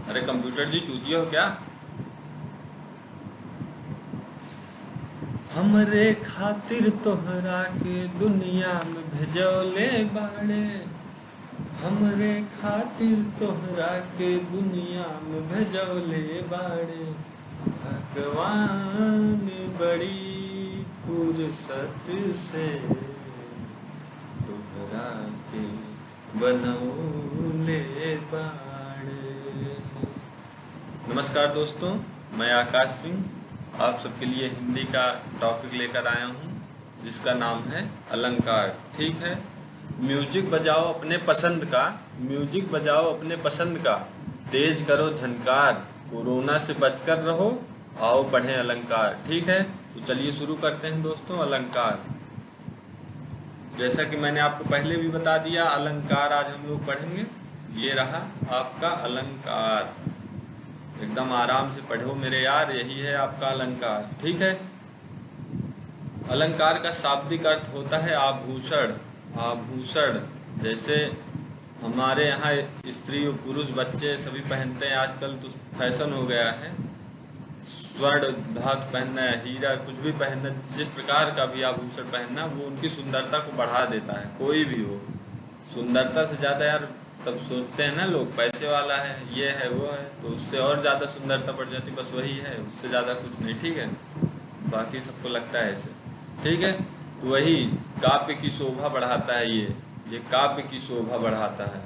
अरे कंप्यूटर जी चूतिया हो क्या? हमरे खातिर तोहरा के दुनिया में भेजौले बाड़े। हमरे खातिर तोहरा के दुनिया में भेजौले बाड़े। भगवान बड़ी फुर्सत से तोहरा के बनौले बाड़े। नमस्कार दोस्तों, मैं आकाश सिंह आप सबके लिए हिंदी का टॉपिक लेकर आया हूँ जिसका नाम है अलंकार। ठीक है, म्यूजिक बजाओ अपने पसंद का, म्यूजिक बजाओ अपने पसंद का, तेज करो झनकार, कोरोना से बचकर रहो, आओ पढ़ें अलंकार। ठीक है, तो चलिए शुरू करते हैं दोस्तों। अलंकार, जैसा कि मैंने आपको पहले भी बता दिया, अलंकार आज हम लोग पढ़ेंगे। ये रहा आपका अलंकार, एकदम आराम से पढ़ो मेरे यार, यही है आपका अलंकार। ठीक है, अलंकार का शाब्दिक अर्थ होता है आभूषण। आभूषण जैसे हमारे यहाँ स्त्री और पुरुष बच्चे सभी पहनते हैं, आजकल तो फैशन हो गया है, स्वर्ण धातु पहनना है, हीरा कुछ भी पहनना, जिस प्रकार का भी आभूषण पहनना वो उनकी सुंदरता को बढ़ा देता है। कोई भी हो, सुंदरता से ज़्यादा यार तब सोचते हैं ना लोग, पैसे वाला है, ये है वो है, तो उससे और ज़्यादा सुंदरता बढ़ जाती, बस वही है, उससे ज़्यादा कुछ नहीं। ठीक है, बाकी सबको लगता है ऐसे। ठीक है, तो वही काव्य की शोभा बढ़ाता है, ये काव्य की शोभा बढ़ाता है।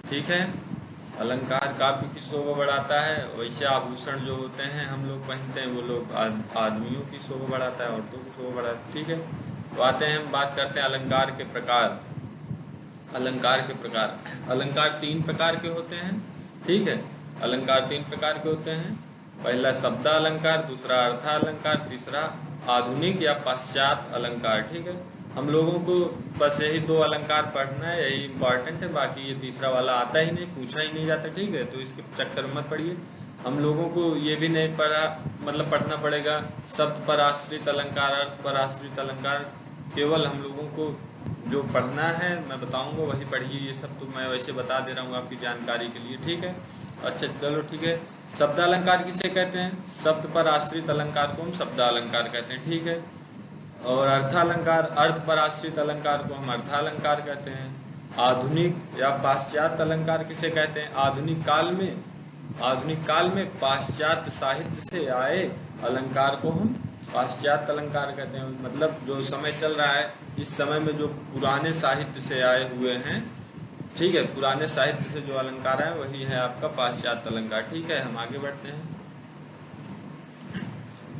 ठीक है, अलंकार काव्य की शोभा बढ़ाता है। वैसे आभूषण जो होते हैं हम लोग पहनते हैं, वो लोग आदमियों की शोभा बढ़ाता है, औरतों की शोभा बढ़ाता है। ठीक है, तो आते हैं, हम बात करते हैं अलंकार के प्रकार। अलंकार के प्रकार, अलंकार तीन प्रकार के होते हैं। ठीक है, अलंकार तीन प्रकार के होते हैं। पहला शब्द अलंकार, दूसरा अर्थ अलंकार, तीसरा आधुनिक या पाश्चात्य अलंकार। ठीक है, हम लोगों को बस यही दो अलंकार पढ़ना है, यही इम्पॉर्टेंट है, बाकी ये तीसरा वाला आता ही नहीं, पूछा ही नहीं जाता। ठीक है, तो इसके चक्कर में मत पड़िए। हम लोगों को ये भी नहीं पढ़ा, मतलब पढ़ना पड़ेगा शब्द पर आश्रित अलंकार, अर्थ पर आश्रित अलंकार। केवल हम लोगों को जो पढ़ना है मैं बताऊंगा वही पढ़िए, ये सब तो मैं वैसे बता दे रहा हूँ आपकी जानकारी के लिए। ठीक है, अच्छा चलो ठीक है। शब्द अलंकार किसे कहते हैं? शब्द पर आश्रित अलंकार को हम शब्द अलंकार कहते हैं। ठीक है, और अर्थालंकार, अर्थ पर आश्रित अलंकार को हम अर्थालंकार कहते हैं। आधुनिक या पाश्चात्य अलंकार किसे कहते हैं? आधुनिक काल में पाश्चात्य साहित्य से आए अलंकार को हम पाश्चात्य अलंकार कहते हैं। मतलब जो समय चल रहा है, इस समय में जो पुराने साहित्य से आए हुए हैं, ठीक है, पुराने साहित्य से जो अलंकार है वही है आपका पाश्चात्य अलंकार। ठीक है, हम आगे बढ़ते हैं।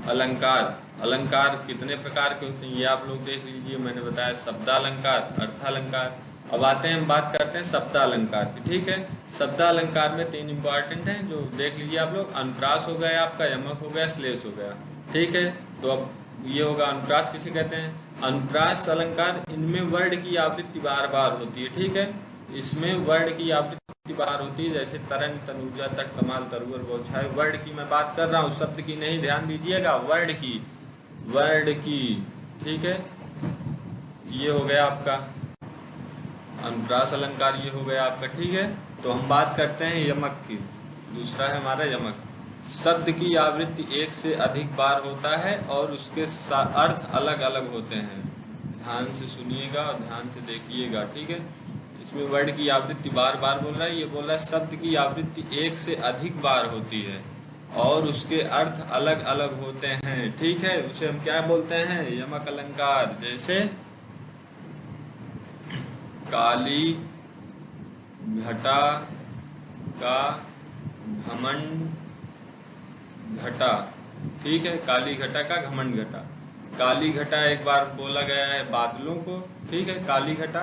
अलंकार, अलंकार कितने प्रकार के होते हैं ये आप लोग देख लीजिए, मैंने बताया शब्दालंकार, अर्थालंकार। अब आते हैं, हम बात करते हैं शब्दालंकार की। ठीक है, शब्दालंकार में तीन इंपॉर्टेंट हैं जो देख लीजिए आप लोग। अनुप्रास हो गया आपका, यमक हो गया, श्लेष हो गया। ठीक है, तो अब ये होगा अनुप्रास किसे कहते हैं? अनुप्रास अलंकार, इनमें वर्ण की आवृत्ति बार बार होती है। ठीक है, इसमें वर्ण की आवृत्ति बार होती है, जैसे तरन, तनुजा, तट, तमाल, तरुवर, बौछार। वर्ण की मैं बात कर रहा हूँ, शब्द की नहीं, ध्यान दीजिएगा, वर्ण की, वर्ण की। ठीक है, ये हो गया आपका अनुप्रास अलंकार, ये हो गया आपका। ठीक है, तो हम बात करते हैं यमक की। दूसरा है हमारा यमक। शब्द की आवृत्ति एक से अधिक बार होता है और उसके अर्थ अलग अलग होते हैं। ध्यान से सुनिएगा और ध्यान से देखिएगा। ठीक है, इसमें वर्ण की आवृत्ति बार बार बोल रहा है, ये बोल रहा है शब्द की आवृत्ति एक से अधिक बार होती है और उसके अर्थ अलग अलग होते हैं। ठीक है, उसे हम क्या बोलते हैं? यमक अलंकार। जैसे काली घटा का घमंड घटा। ठीक है, काली घटा का घमंड घटा। काली घटा एक बार बोला गया है बादलों को। ठीक है, काली घटा,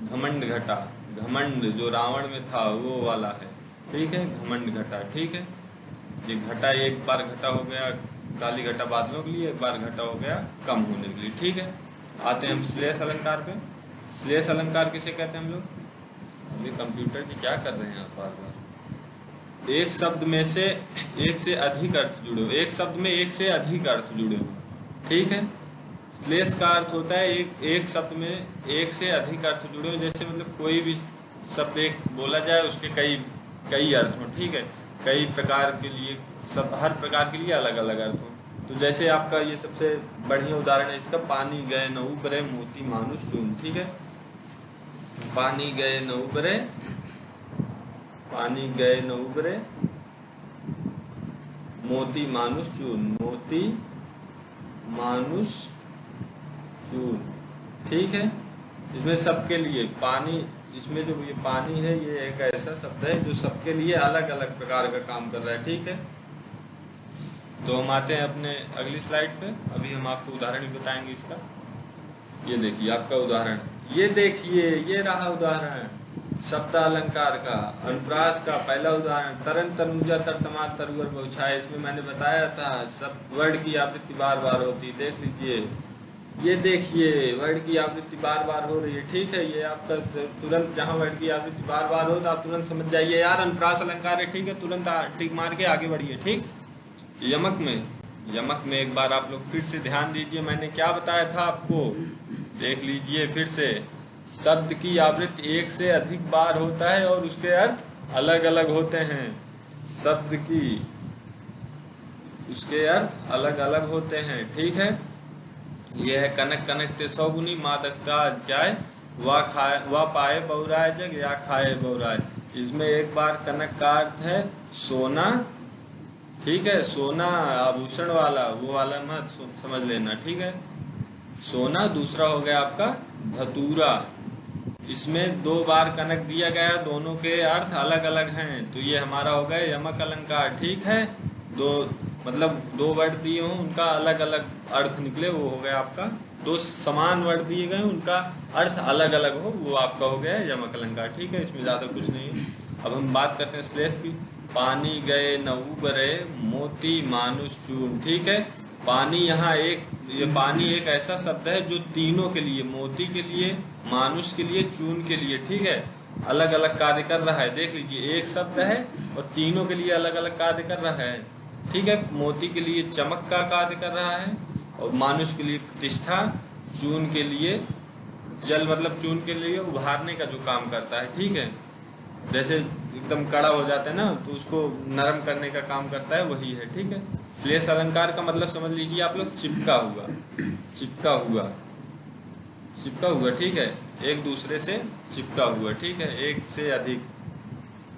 घमंड घटा, घमंड जो रावण में था वो वाला है। ठीक है, घमंड घटा। ठीक है, ये घटा एक बार घटा हो गया काली घटा बादलों के लिए, एक बार घटा हो गया कम होने के लिए। ठीक है, आते हैं हम श्लेष अलंकार पे। श्लेष अलंकार किसे कहते हैं हम लोग? अभी कंप्यूटर की क्या कर रहे हैं आप बार बार? एक शब्द में से एक से अधिक अर्थ जुड़े हो, एक शब्द में एक से अधिक अर्थ जुड़े हो। ठीक है, श्लेष का अर्थ होता है एक शब्द में एक से अधिक अर्थ जुड़े हो। जैसे मतलब कोई भी शब्द एक बोला जाए, उसके कई अर्थ हों, ठीक है, कई प्रकार के लिए, सब हर प्रकार के लिए अलग अलग अर्थ हों। तो जैसे आपका ये सबसे बढ़िया उदाहरण है इसका, पानी गए न उबरे मोती मानुष चून, ठीक है, पानी गए न उबरे, पानी गए न उबरे मोती मानुष चून, मोती मानुष चून, ठीक है। इसमें सबके लिए पानी, इसमें जो ये पानी है ये एक ऐसा शब्द है जो सबके लिए अलग अलग प्रकार का काम कर रहा है, ठीक है। तो हम आते हैं अपने अगली स्लाइड पे, अभी हम आपको उदाहरण भी बताएंगे इसका। ये देखिए आपका उदाहरण, ये देखिए ये रहा उदाहरण शब्द अलंकार का, अनुप्रास का पहला उदाहरण, तरन तनुजा तरतमाल तरुवर बहुछाए। इसमें मैंने बताया था सब वर्ड की आवृत्ति बार बार होती, देख लीजिए, ये देखिए वर्ड की आवृत्ति बार बार हो रही है, ठीक है। ये आपका तुरंत जहाँ वर्ड की आवृत्ति बार बार हो तो आप तुरंत समझ जाइए यार अनुप्रास अलंकार है, ठीक है, तुरंत टिक मार के आगे बढ़िए, ठीक। यमक में एक बार आप लोग फिर से ध्यान दीजिए, मैंने क्या बताया था आपको, देख लीजिए फिर से, शब्द की आवृत्ति एक से अधिक बार होता है और उसके अर्थ अलग अलग होते हैं। शब्द की उसके अर्थ अलग अलग होते हैं, ठीक है। यह है कनक कनक ते सौगुनी मादकता क्या है, वह पाए बहुराय जग या खाए बहुराय। इसमें एक बार कनक का अर्थ है सोना, ठीक है, सोना आभूषण वाला, वो वाला मत समझ लेना, ठीक है, सोना। दूसरा हो गया आपका धतूरा, इसमें दो बार कनक दिया गया, दोनों के अर्थ अलग अलग हैं, तो ये हमारा हो गया यमक अलंकार, ठीक है। दो मतलब दो वर्ड दिए हों उनका अलग अलग अर्थ निकले, वो हो गया आपका, दो समान वर्ड दिए गए उनका अर्थ अलग अलग हो, वो आपका हो गया यमक अलंकार, ठीक है। इसमें ज़्यादा कुछ नहीं है। अब हम बात करते हैं श्लेष की, पानी गए न उबरे मोती मानुष चून, ठीक है। पानी यहाँ ये पानी एक ऐसा शब्द है जो तीनों के लिए, मोती के लिए, मानुष के लिए, चून के लिए, ठीक है, अलग अलग कार्य कर रहा है। देख लीजिए एक शब्द है और तीनों के लिए अलग अलग कार्य कर रहा है, ठीक है। मोती के लिए चमक का कार्य कर रहा है और मानुष के लिए प्रतिष्ठा, चून के लिए जल मतलब चून के लिए उभारने का जो काम करता है, ठीक है। जैसे एकदम कड़ा हो जाता है ना तो उसको नरम करने का काम करता है, वही है, ठीक है। श्लेष अलंकार का मतलब समझ लीजिए आप लोग, चिपका हुआ, चिपका हुआ, चिपका हुआ, ठीक है, एक दूसरे से चिपका हुआ, ठीक है, एक से अधिक।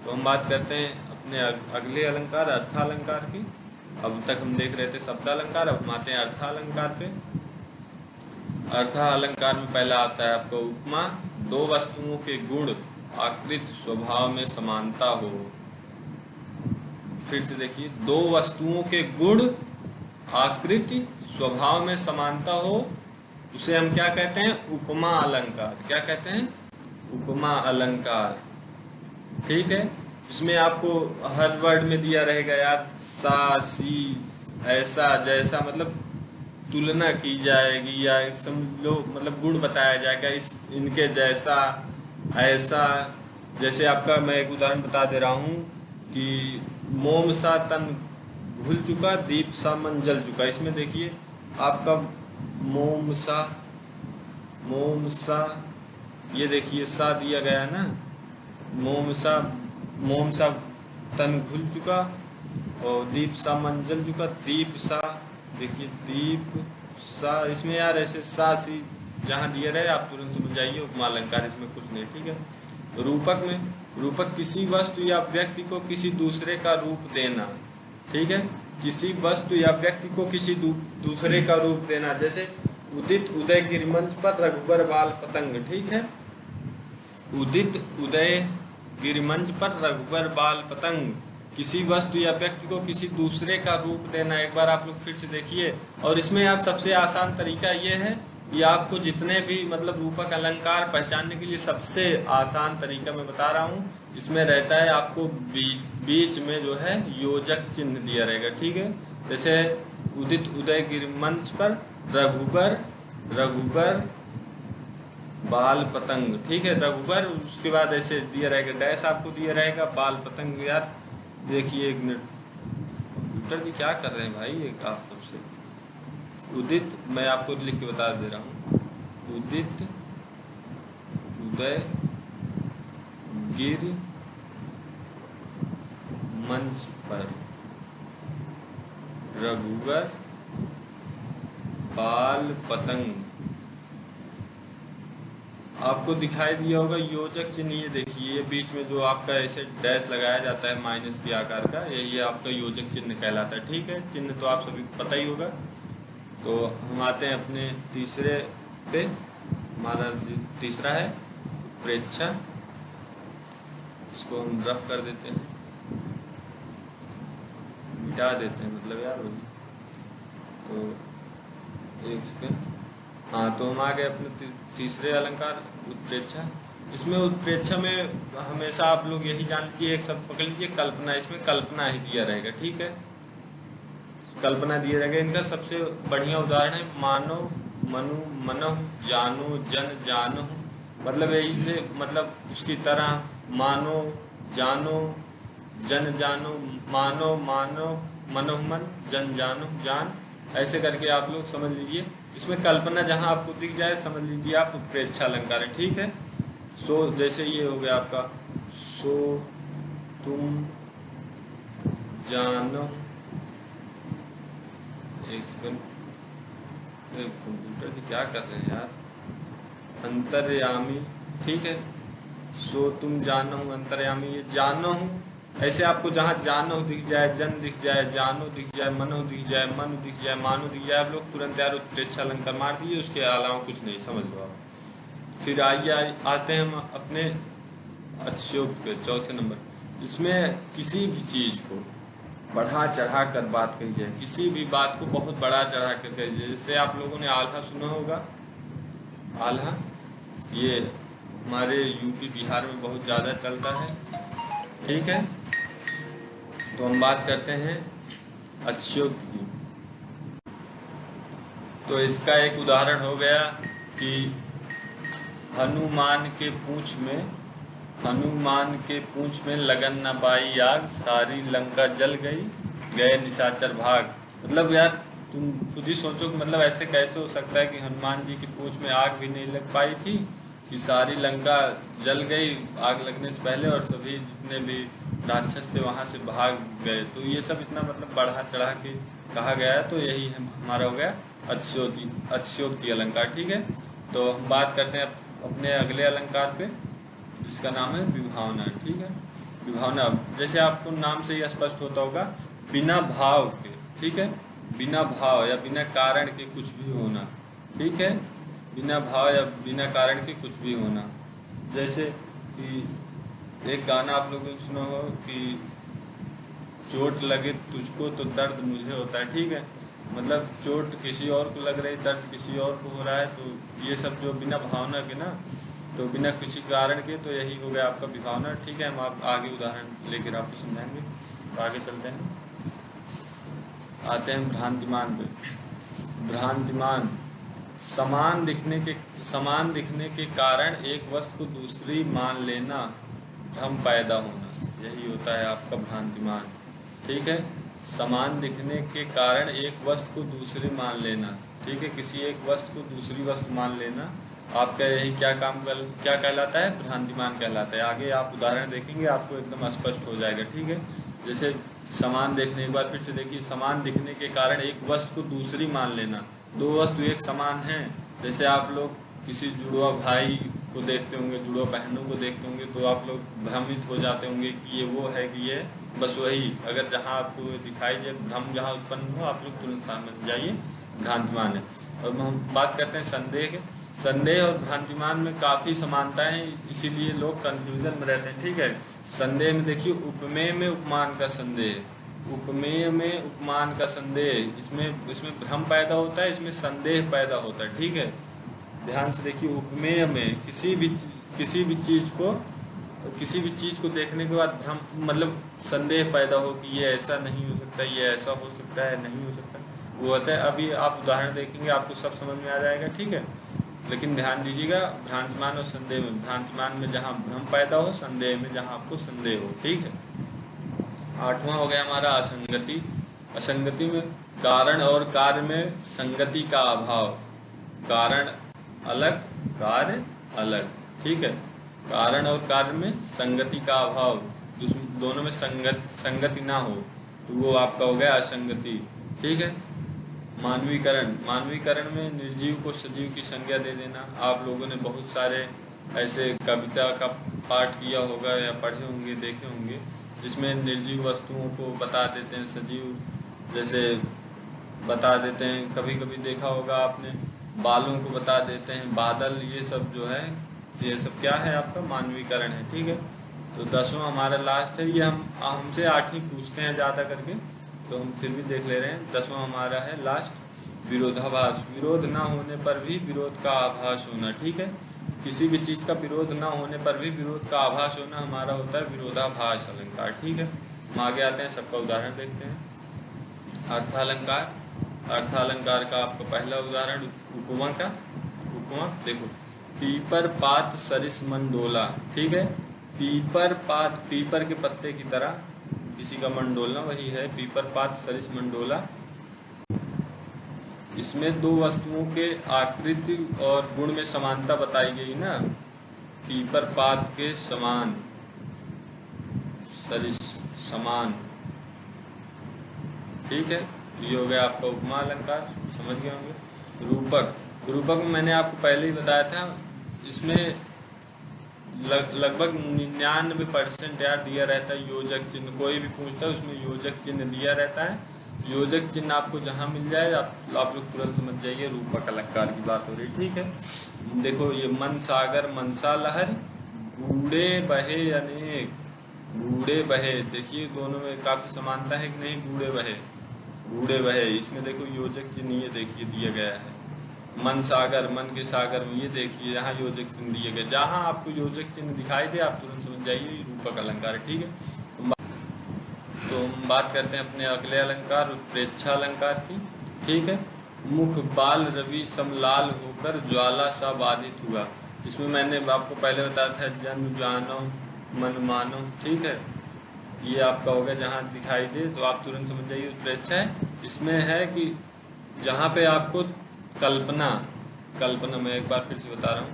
तो हम बात करते हैं अपने अगले अलंकार अर्थालंकार की। अब तक हम देख रहे थे शब्दालंकार, अब हम आते हैं अर्थालंकार पे। अर्थालंकार में पहला आता है आपको उपमा, दो वस्तुओं के गुण आकृति स्वभाव में समानता हो। फिर से देखिए, दो वस्तुओं के गुण आकृति स्वभाव में समानता हो, उसे हम क्या कहते हैं, उपमा अलंकार। क्या कहते हैं, उपमा अलंकार, ठीक है। इसमें आपको हर वर्ड में दिया रहेगा यार, सा सी ऐसा जैसा, मतलब तुलना की जाएगी या समझ लो मतलब गुण बताया जाएगा, इस इनके जैसा ऐसा। जैसे आपका मैं एक उदाहरण बता दे रहा हूँ कि मोम सा तन घुल चुका, दीप सा मन जल चुका। इसमें देखिए आपका मोम सा, ये देखिए सा दिया गया है ना, मोम सा तन घुल चुका और दीप सा मन जल चुका, दीप सा, देखिए दीप सा, इसमें यार ऐसे सा सी जहाँ दिया रहे आप तुरंत समझ जाइए, उपमा अलंकार, इसमें कुछ नहीं, ठीक है। रूपक में, रूपक किसी वस्तु या व्यक्ति को किसी दूसरे का रूप देना, ठीक है, किसी वस्तु या व्यक्ति को किसी दूसरे का रूप देना। जैसे उदित उदय गिरिमंच पर रघुबर बाल पतंग, ठीक है, उदित उदय गिरिमंच पर रघुबर बाल पतंग, किसी वस्तु या व्यक्ति को किसी दूसरे का रूप देना। एक बार आप लोग फिर से देखिए, और इसमें यार सबसे आसान तरीका ये है कि आपको जितने भी मतलब रूपक अलंकार पहचानने के लिए सबसे आसान तरीका मैं बता रहा हूँ, इसमें रहता है आपको बीच में जो है योजक चिन्ह दिया रहेगा, ठीक है। जैसे उदित उदय गिरिमंच पर रघुबर बाल पतंग, ठीक है, रघुबर, उसके बाद ऐसे दिया रहेगा डैश आपको दिया रहेगा, बाल पतंग। यार देखिए एक मिनट, कंप्यूटर जी क्या कर रहे हैं भाई, एक आप सबसे उदित, मैं आपको लिख के बता दे रहा हूँ, उदित उदय गिर मंच पर रघुवर बाल पतंग। आपको दिखाई दिया होगा योजक चिन्ह, ये देखिए ये बीच में जो आपका ऐसे डैश लगाया जाता है माइनस के आकार का, ये आपका योजक चिन्ह कहलाता है। ठीक है, चिन्ह तो आप सभी को पता ही होगा। तो हम आते हैं अपने तीसरे पे। हमारा तीसरा है उत्प्रेक्षा। इसको हम रफ कर देते हैं, मिटा देते हैं मतलब यार वही। तो एक सेकेंड। हाँ, तो हम आ गए अपने तीसरे अलंकार उत्प्रेक्षा। इसमें उत्प्रेक्षा में हमेशा आप लोग यही जान लीजिए, एक शब्द पकड़ लीजिए कल्पना। इसमें कल्पना ही दिया रहेगा। ठीक है, कल्पना दिया रहेगा। इनका सबसे बढ़िया उदाहरण है मानो, मनु, मनो, जानो, जन, जानो। मतलब यही से मतलब उसकी तरह मानो, जानो, जन जानो, मानो, मानो, मनो, मन, जन जानो, जान। ऐसे करके आप लोग समझ लीजिए। इसमें कल्पना जहां आपको दिख जाए समझ लीजिए आप उत्प्रेक्षा अलंकार है। ठीक है, सो जैसे ये हो गया आपका सो तुम जानो। एक सेकंड, कंप्यूटर की क्या कर रहे हैं यार। अंतर्यामी। ठीक है, सो तुम जानो हूँ, अंतर्यामी, ये जानो हूँ। ऐसे आपको जहाँ जानो दिख जाए, जन दिख जाए, जानो दिख जाए, मनो दिख जाए, मन दिख जाए, मानो दिख जाए, आप लोग तुरंत यार उत्प्रेक्षा अलंकार मार दीजिए। उसके अलावा कुछ नहीं, समझ लो आप। फिर आइए आते हैं हम अपने अतिशयोक्ति पे, चौथे नंबर। इसमें किसी भी चीज को बढ़ा चढ़ा कर बात कही जाए, किसी भी बात को बहुत बढ़ा चढ़ा कर कही जाए। जैसे आप लोगों ने आल्हा सुना होगा, आल्हा ये हमारे यूपी बिहार में बहुत ज़्यादा चलता है। ठीक है, तो हम बात करते हैं अतिशयोक्ति की। तो इसका एक उदाहरण हो गया कि हनुमान के पूंछ में लगन न पाई आग, सारी लंका जल गई, गए निशाचर भाग। मतलब यार तुम खुद ही सोचो कि मतलब ऐसे कैसे हो सकता है कि हनुमान जी की पूंछ में आग भी नहीं लग पाई थी कि सारी लंका जल गई आग लगने से पहले, और सभी जितने भी राक्षस थे वहां से भाग गए। तो ये सब इतना मतलब बढ़ा चढ़ा के कहा गया है। तो यही हमारा हो गया अतिशयोक्ति अलंकार। ठीक है, तो हम बात करते हैं अपने अगले अलंकार पे, जिसका नाम है विभावना। ठीक है, विभावना जैसे आपको नाम से ही स्पष्ट होता होगा, बिना भाव के। ठीक है, बिना भाव या बिना कारण के कुछ भी होना। ठीक है, बिना भाव या बिना कारण के कुछ भी होना। जैसे कि एक गाना आप लोगों ने सुना हो कि चोट लगे तुझको तो दर्द मुझे होता है। ठीक है, मतलब चोट किसी और को लग रही, दर्द किसी और को हो रहा है। तो ये सब जो बिना भावना के ना, तो बिना किसी कारण के, तो यही हो गया आपका विभावना। ठीक है, हम आप आगे उदाहरण लेकर आपको समझाएंगे। तो आगे चलते हैं, आते हैं भ्रांतिमान पे। भ्रांतिमान समान दिखने के कारण एक वस्तु को दूसरी मान लेना, भ्रम पैदा होना, यही होता है आपका भ्रांतिमान। ठीक है, समान दिखने के कारण एक वस्तु को दूसरी मान लेना। ठीक है, किसी एक वस्तु को दूसरी वस्तु मान लेना आपका यही क्या कहलाता है, भ्रांतिमान कहलाता है। आगे आप उदाहरण देखेंगे आपको एकदम स्पष्ट हो जाएगा। ठीक है, जैसे समान देखने, एक बार फिर से देखिए, समान दिखने के कारण एक वस्तु को दूसरी मान लेना। दो वस्तु एक समान हैं, जैसे आप लोग किसी जुड़वा भाई को देखते होंगे, जुड़वा बहनों को देखते होंगे, तो आप लोग भ्रमित हो जाते होंगे कि ये वो है कि ये, बस वही। अगर जहाँ आपको दिखाई दे, भ्रम जहाँ उत्पन्न हो, आप लोग तुरंत समझ जाइए भ्रांतिमान है। और हम बात करते हैं संदेह। संदेह और भ्रांतिमान में काफ़ी समानता है, इसीलिए लोग कन्फ्यूजन में रहते हैं। ठीक है, संदेह में देखिए उपमेय में उपमान का संदेह, उपमेय में उपमान का संदेह, इसमें भ्रम पैदा होता है, इसमें संदेह पैदा होता है। ठीक है, ध्यान से देखिए, उपमेय में किसी भी चीज़ को देखने के बाद भ्रम मतलब संदेह पैदा हो कि ये ऐसा नहीं हो सकता, ये ऐसा हो सकता है, नहीं हो सकता, वो होता है। अभी आप उदाहरण देखेंगे आपको सब समझ में आ जाएगा। ठीक है, लेकिन ध्यान दीजिएगा भ्रांतिमान और संदेह में, भ्रांतिमान में जहाँ भ्रम पैदा हो, संदेह में जहाँ आपको संदेह हो। ठीक है, आठवां हो गया हमारा असंगति। असंगति में कारण और कार्य में संगति का अभाव, कारण अलग कार्य अलग। ठीक है, कारण और कार्य में संगति का अभाव, दोनों में संगति ना हो तो वो आपका हो गया असंगति। ठीक है। मानवीकरण में निर्जीव को सजीव की संज्ञा दे देना। आप लोगों ने बहुत सारे ऐसे कविता का पाठ किया होगा या पढ़े होंगे, देखे होंगे, जिसमें निर्जीव वस्तुओं को बता देते हैं सजीव, जैसे बता देते हैं। कभी कभी देखा होगा आपने, बालों को बता देते हैं बादल। ये सब जो है, ये सब क्या है, आपका मानवीकरण है। ठीक है। तो 10वां हमारा लास्ट है। ये हमसे 8 पूछते हैं ज़्यादा करके, तो हम फिर भी देख ले रहे हैं। 10वां हमारा है लास्ट, विरोधाभास। विरोध ना होने पर भी विरोध का आभास होना। ठीक है। किसी भी चीज़ का विरोध ना होने पर भी विरोध का आभास होना हमारा होता है विरोधाभास अलंकार। ठीक है। हम आगे आते हैं, सबका उदाहरण देखते हैं। अर्थालंकार। अर्थालंकार का आपका पहला उदाहरण उपमा का। उपमा देखो, पीपर पात सरिस मन डोला। ठीक है। पीपर पात, पीपर के पत्ते की तरह किसी का मन डोलना, वही है पीपर पात सरिस मन डोला। इसमें 2 वस्तुओं के आकृति और गुण में समानता बताई गई ना। पीपर पात के समान, सरिस समान। ठीक है। ये हो गया आपका उपमा अलंकार, समझ गए होंगे। रूपक। रूपक में मैंने आपको पहले ही बताया था, इसमें लगभग 99% यार दिया रहता है योजक चिन्ह। कोई भी पूछता है उसमें योजक चिन्ह दिया रहता है। योजक चिन्ह आपको जहाँ मिल जाए आप लोग तुरंत समझ जाइए रूपक अलंकार की बात हो रही। ठीक है। देखो, ये मन सागर मनसा लहर, बूढ़े बहे अनेक। बूढ़े बहे, देखिए दोनों में काफी समानता है कि नहीं। बूढ़े बहे, बूढ़े बहे, इसमें देखो योजक चिन्ह ये देखिए दिया गया है। मन सागर, मन के सागर में ये देखिए यहाँ योजक चिन्ह दिए गए। जहाँ आपको योजक चिन्ह दिखाई दे आप तुरंत समझ जाइए रूपक अलंकार। ठीक है। तो हम बात करते हैं अपने अगले अलंकार, उत्प्रेक्षा अलंकार की। ठीक है। मुख बाल रवि समलाल होकर ज्वाला सा बाधित हुआ। इसमें मैंने आपको पहले बताया था जन्म जानो मन मानो। ठीक है। ये आपका हो गया, जहाँ दिखाई दे तो आप तुरंत समझ जाइए उत्प्रेक्षा है। इसमें है कि जहाँ पे आपको कल्पना, मैं एक बार फिर से बता रहा हूँ,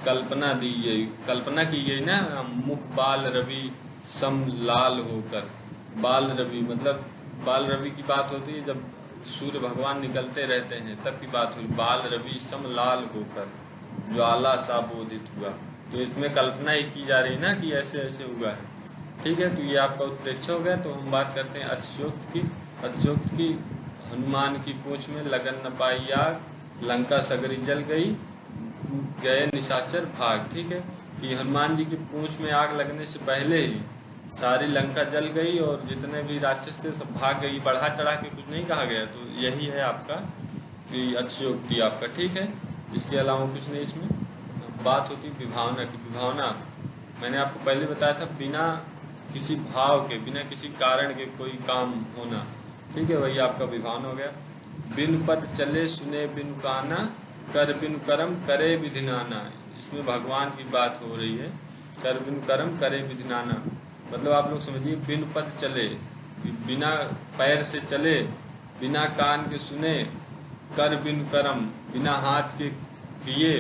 कल्पना दी गई, कल्पना की गई ना, मुख बाल रवि सम लाल होकर। बाल रवि मतलब बाल रवि की बात होती है जब सूर्य भगवान निकलते रहते हैं तब की बात हुई। बाल रवि सम लाल होकर ज्वाला सा बोधित हुआ। तो इसमें कल्पना ही की जा रही ना कि ऐसे ऐसे हुआ है। ठीक है। तो ये आपका उत्प्रेक्षा हो गया। तो हम बात करते हैं अतिशयोक्त की। अतिशयोक्त की, हनुमान की पूंछ में लगन न पाई आग, लंका सगरी जल गई, गए निशाचर भाग। ठीक है। कि हनुमान जी की पूंछ में आग लगने से पहले ही सारी लंका जल गई और जितने भी राक्षस थे सब भाग गई। बढ़ा चढ़ा के कुछ नहीं कहा गया। तो यही है आपका कि अतिशयोक्ति आपका। ठीक है। इसके अलावा कुछ नहीं। इसमें बात होती विभावना की। विभावना मैंने आपको पहले बताया था, बिना किसी भाव के, बिना किसी कारण के कोई काम होना। ठीक है। वही आपका विभावना हो गया। बिन पद चले सुने बिन काना, कर बिन करम करे विधिनाना। इसमें भगवान की बात हो रही है। कर बिन करम करे विधिनाना मतलब आप लोग समझिए, बिन पद चले, बिना पैर से चले, बिना कान के सुने, कर बिन करम बिना हाथ के किए,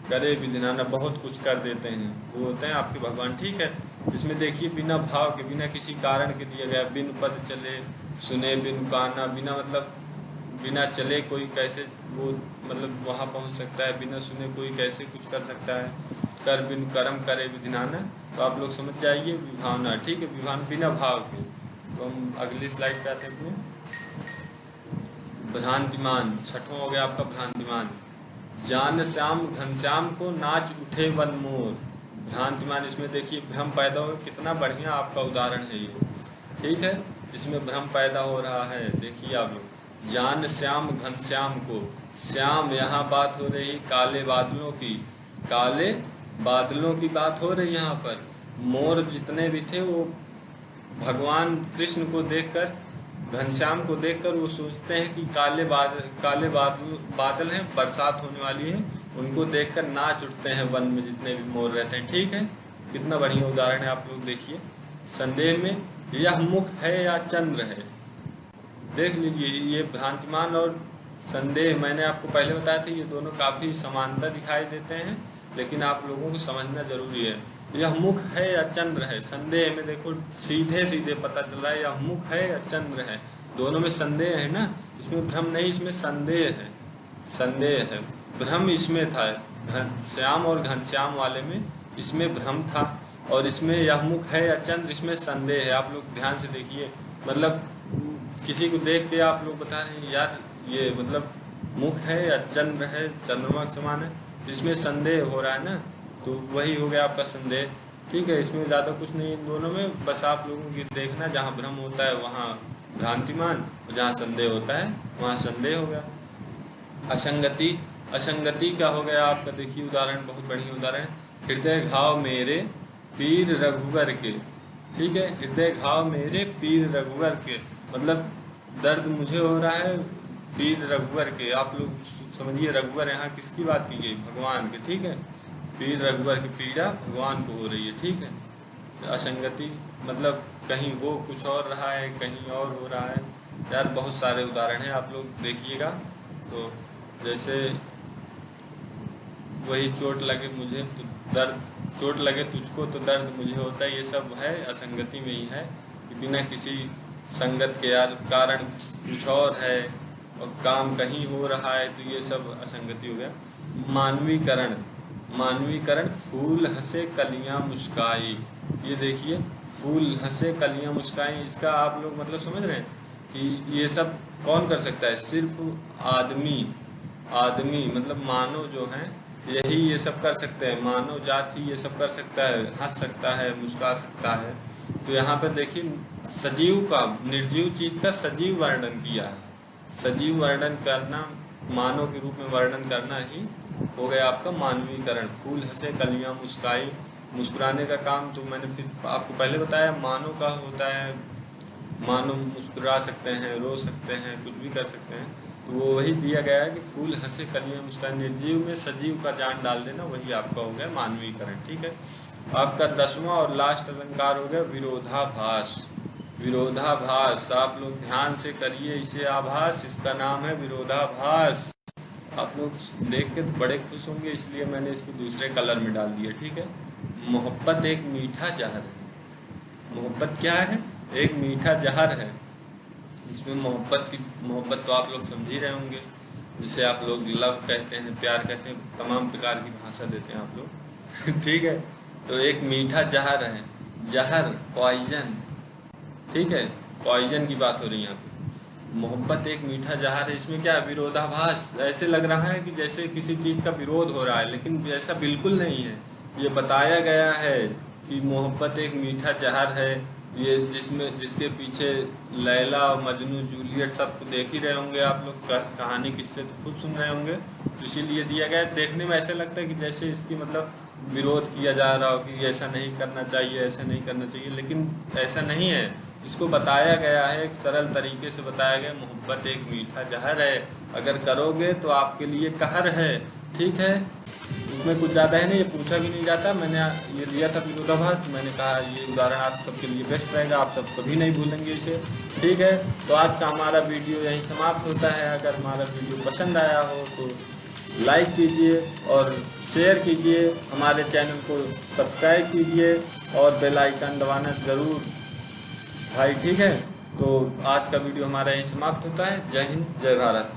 करे विधिनाना बहुत कुछ कर देते हैं, वो होते हैं आपके भगवान। ठीक है। इसमें देखिए बिना भाव के, बिना किसी कारण के दिया गया। बिन पद चले सुने बिन काना, बिना मतलब बिना चले कोई कैसे वो मतलब वहाँ पहुँच सकता है, बिना सुने कोई कैसे कुछ कर सकता है। कर बिन करम करे विधिनाना, तो आप लोग समझ जाइए विभावना। ठीक है। विभावना बिना भाव के। तो हम अगली स्लाइड पे आते हैं अपने। भ्रांतिमान, छठवां हो गया आपका भ्रांतिमान। जान श्याम घनश्याम को नाच उठे वन मोर। भ्रांतिमान, इसमें देखिए भ्रम पैदा हो, कितना बढ़िया आपका उदाहरण है ये। ठीक है। इसमें भ्रम पैदा हो रहा है। देखिए आप लोग, जान श्याम घनश्याम को, श्याम यहाँ बात हो रही काले बादलों की, काले बादलों की बात हो रही यहाँ पर। मोर जितने भी थे वो भगवान कृष्ण को देखकर, घनश्याम को देखकर वो सोचते हैं कि काले बादल हैं, बरसात होने वाली है, उनको देखकर नाच उठते हैं वन में जितने भी मोर रहते हैं। ठीक है। कितना बढ़िया उदाहरण है। आप लोग देखिए, संदेह में यह मुख है या चंद्र है, देख लीजिए। ये भ्रांतिमान और संदेह मैंने आपको पहले बताया था, ये दोनों काफ़ी समानता दिखाई देते हैं, लेकिन आप लोगों को समझना जरूरी है। यह मुख है या चंद्र है, संदेह में देखो सीधे सीधे पता चल रहा है यह मुख है या चंद्र है। दोनों में संदेह है ना, इसमें भ्रम नहीं, इसमें संदेह है, संदेह है। भ्रम इसमें था, श्याम और घनश्याम वाले में इसमें भ्रम था, और इसमें यह मुख है या चंद्र, इसमें संदेह है। आप लोग ध्यान से देखिए, मतलब किसी को देख के आप लोग बता रहे हैं यार ये मतलब मुख है या चंद्र है, चंद्रमा के समान है, इसमें संदेह हो रहा है ना, तो वही हो गया आपका संदेह। ठीक है, इसमें ज़्यादा कुछ नहीं इन दोनों में, बस आप लोगों की देखना जहाँ भ्रम होता है वहाँ भ्रांतिमान, और जहाँ संदेह होता है वहाँ संदेह हो गया। असंगति, असंगति का हो गया आपका, देखिए उदाहरण, बहुत बढ़िया उदाहरण, हृदय घाव मेरे पीर रघुवर के। ठीक है, हृदय घाव मेरे पीर रघुवर के, मतलब दर्द मुझे हो रहा है पीर रघुवर के। आप लोग समझिए रघुवर यहाँ किसकी बात की गई, भगवान के। ठीक है, पीर रघुवर की पीड़ा भगवान को हो रही है। ठीक है, असंगति मतलब कहीं वो कुछ और रहा है, कहीं और हो रहा है। यार बहुत सारे उदाहरण हैं, आप लोग देखिएगा। तो जैसे वही चोट लगे मुझे तो दर्द, चोट लगे तुझको तो दर्द मुझे होता है, ये सब है असंगति में ही है कि बिना किसी संगत के यार कारण कुछ और है और काम कहीं हो रहा है, तो ये सब असंगति हो गया। मानवीकरण, मानवीकरण, फूल हंसे कलियां मुस्काई, ये देखिए फूल हंसे कलियां मुस्काई, इसका आप लोग मतलब समझ रहे हैं कि ये सब कौन कर सकता है, सिर्फ आदमी, आदमी मतलब मानव जो हैं यही ये सब कर सकते हैं, मानव जाति ये सब कर सकता है, हंस सकता है, मुस्कुरा सकता है। तो यहाँ पर देखिए सजीव का, निर्जीव चीज का सजीव वर्णन किया है, सजीव वर्णन करना, मानव के रूप में वर्णन करना ही हो गया आपका मानवीकरण। फूल हंसे कलियां मुस्काई, मुस्कुराने का काम तो मैंने फिर आपको पहले बताया मानव का होता है, मानव मुस्कुरा सकते हैं, रो सकते हैं, कुछ भी कर सकते हैं, तो वो वही दिया गया है कि फूल हंसे कलियां मुस्काई, निर्जीव में सजीव का जान डाल देना, वही आपका हो गया मानवीकरण। ठीक है, आपका 10वां और लास्ट अलंकार हो गया विरोधाभास। विरोधाभास आप लोग ध्यान से करिए इसे, आभास, इसका नाम है विरोधाभास। आप लोग देख के तो बड़े खुश होंगे, इसलिए मैंने इसको दूसरे कलर में डाल दिया। ठीक है, मोहब्बत एक मीठा जहर है। मोहब्बत क्या है, एक मीठा जहर है। इसमें मोहब्बत की, मोहब्बत तो आप लोग समझ ही रहे होंगे, जिसे आप लोग लव कहते हैं, प्यार कहते हैं, तमाम प्रकार की भाषा देते हैं आप लोग। ठीक है, तो एक मीठा जहर है, जहर पॉइजन। ठीक है, पॉइजन की बात हो रही है यहाँ पे। मोहब्बत एक मीठा जहर है, इसमें क्या है, विरोधाभास, ऐसे लग रहा है कि जैसे किसी चीज का विरोध हो रहा है, लेकिन ऐसा बिल्कुल नहीं है। ये बताया गया है कि मोहब्बत एक मीठा जहर है, ये जिसमें, जिसके पीछे लैला और मजनू, जूलियट सब देख ही रहे होंगे आप लोग, कहानी किससे तो खुद सुन रहे होंगे, तो इसीलिए दिया गया। देखने में ऐसा लगता है कि जैसे इसकी मतलब विरोध किया जा रहा हो कि ऐसा नहीं करना चाहिए, ऐसा नहीं करना चाहिए, लेकिन ऐसा नहीं है। इसको बताया गया है, एक सरल तरीके से बताया गया, मोहब्बत एक मीठा जहर है, अगर करोगे तो आपके लिए कहर है। ठीक है, इसमें कुछ ज़्यादा है नहीं, ये पूछा भी नहीं जाता, मैंने ये दिया था विरोधाभास, तो मैंने कहा ये उदाहरण आप सबके लिए बेस्ट रहेगा, आप सब कभी नहीं भूलेंगे इसे। ठीक है, तो आज का हमारा वीडियो यहीं समाप्त होता है। अगर हमारा वीडियो पसंद आया हो तो लाइक कीजिए और शेयर कीजिए, हमारे चैनल को सब्सक्राइब कीजिए और बेल आइकन दबाना ज़रूर भाई। ठीक है, तो आज का वीडियो हमारा यहीं समाप्त होता है। जय हिंद, जय भारत।